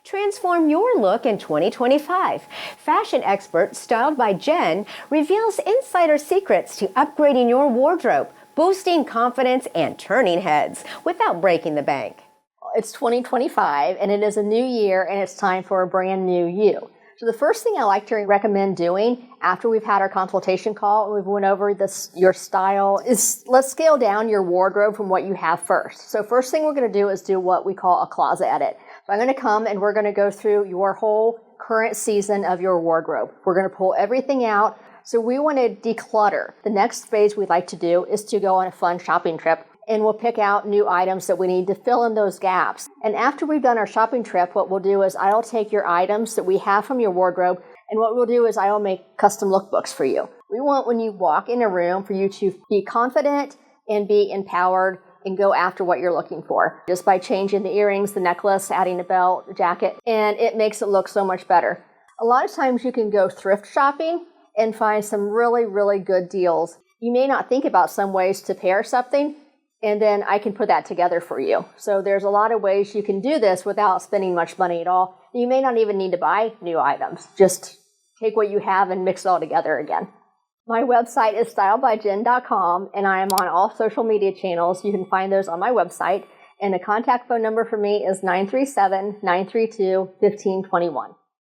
Transform your look in 2025. Fashion expert Styled by Jenn reveals insider secrets to upgrading your wardrobe, boosting confidence, and turning heads without breaking the bank. It's 2025 and it is a new year and it's time for a brand new you. So the first thing I like to recommend doing after we've had our consultation call and we've went over your style is let's scale down your wardrobe from what you have first. So first thing we're going to do is do what we call a closet edit. So I'm going to come and we're going to go through your whole current season of your wardrobe. We're going to pull everything out. So we want to declutter. The next phase we'd like to do is to go on a fun shopping trip. And we'll pick out new items that we need to fill in those gaps. And after we've done our shopping trip, what we'll do is I'll take your items that we have from your wardrobe, and what we'll do is I'll make custom lookbooks for you. We want when you walk in a room for you to be confident and be empowered and go after what you're looking for. Just by changing the earrings, the necklace, adding a belt, the jacket, and it makes it look so much better. A lot of times you can go thrift shopping and find some really, really good deals. You may not think about some ways to pair something, and then I can put that together for you. So there's a lot of ways you can do this without spending much money at all. You may not even need to buy new items. Just take what you have and mix it all together again. My website is styledbyjenn.com, and I am on all social media channels. You can find those on my website. And the contact phone number for me is 937-932-1521.